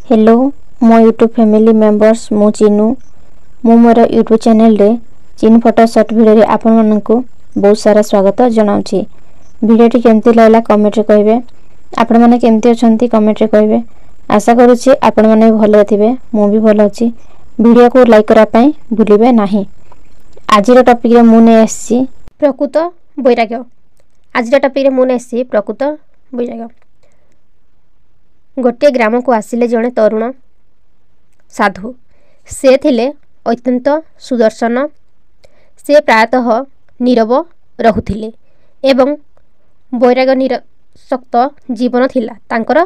Hello मो YouTube family members मु चिनू मु मोर यूट्यूब चैनल रे चिनू फोटो शॉर्ट वीडियो रे आपण मानकु बहुत सारा स्वागत जनाउछि। वीडियोटी केमती लागला कमेंट रे कहबे। आपण माने केमती अछंती कमेंट रे कहबे। आशा करूछि आपण माने भलो थिबे। मु भी भलो अछि। वीडियो को लाइक करा पई भूलिबे नाही। आजिर टॉपिक रे मु ने आछि प्रकृत वैराग्य। आजिर टॉपिक रे मु ने आछि प्रकृत वैराग्य। गोटे ग्राम को आसिले जड़े तरुण साधु। से थिले अत्यंत सुदर्शन। से प्रायतः नीरव रहुथिले एवं वैराग्य निरसक्त जीवन थिला तांकर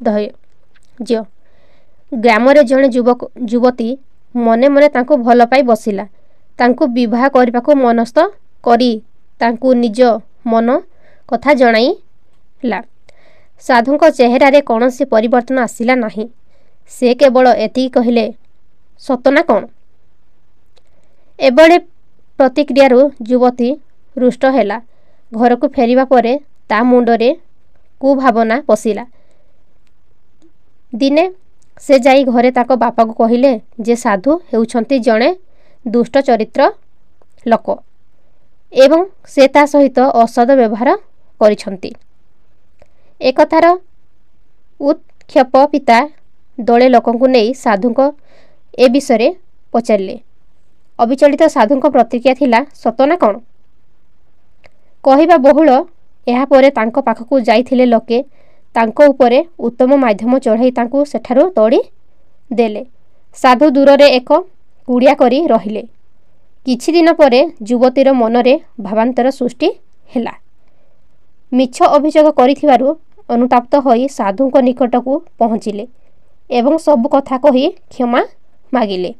धैर्य। ग्राम रे जड़े युवती मने मने तांको भल पाई बसिला। तांको विवाह करबा को मनस्थ करी तांको निज मन कथा जणाइला। साधु को चेहरा रे कौनसी परिवर्तन आसिला नहीं। से केवल एति कहिले सतना कौन। एबळे प्रतिक्रिया युवती रुष्ट हैला। घर को फेरिबा परे ता मुंडरे कु भावना पसिला। दिने से जाई घरे ताको बापा को कहिले जे साधु हेउछंती जणे दुष्ट चरित्र लोक एवं से ता सहित असद व्यवहार करिछंती। एकथार उत्क्षेप पिता दले लोकंकु नेई साधुको ए विषय पचारिले। अविचलित साधुको प्रतिक्रिया थिला सतना कौन। कहिबा बहुल एहा परे तांको पाखकु जाइथिले लोके तांको उपरे उत्तम माध्यम चढ़ाई तांको सेठारु तोड़ी देले। साधु दूर रे एक कुड़िया करी रहिले। किछि दिन परे युवतीर मनरे भावांतर सृष्टि हैला। मिछ अभियोग करिथिबारु अनुताप्त होई साधु को निकट को पहुँचिले एवं सब कथा कही क्षमा मागिले।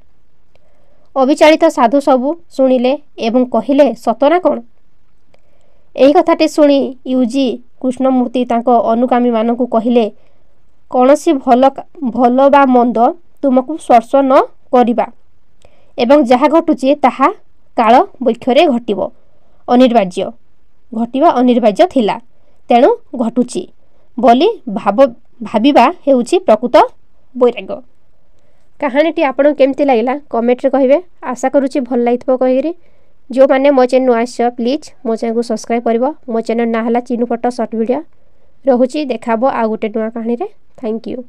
अविचालित साधु सबु सुनिले एवं कहिले सतना कौन। एही कथाटी सुनी यूजी कृष्णमूर्ति तांको अनुगामी मानकु कहिले कौनसी भल बा मंद तुमको स्पर्श न करिबा एवं जहा घटुची ताहा काल वैक्षरे घटिबा अनिर्वाज्य थिला। तेणु घटुची बोली भाबिबा हेउची प्रकृत वैराग्य। कहानीटी आपन केमती लागिला कमेंट रे कहिबे। आशा करूची भल लागिथबो कहिरी। जो माने मो चैनल आछ प्लीज मो चैनल को सब्सक्राइब करबो। मो चैनल ना हला चिनू फोटो शॉर्ट वीडियो रहुची देखाबो आ गुटे नुवा कहानी रे। Thank you.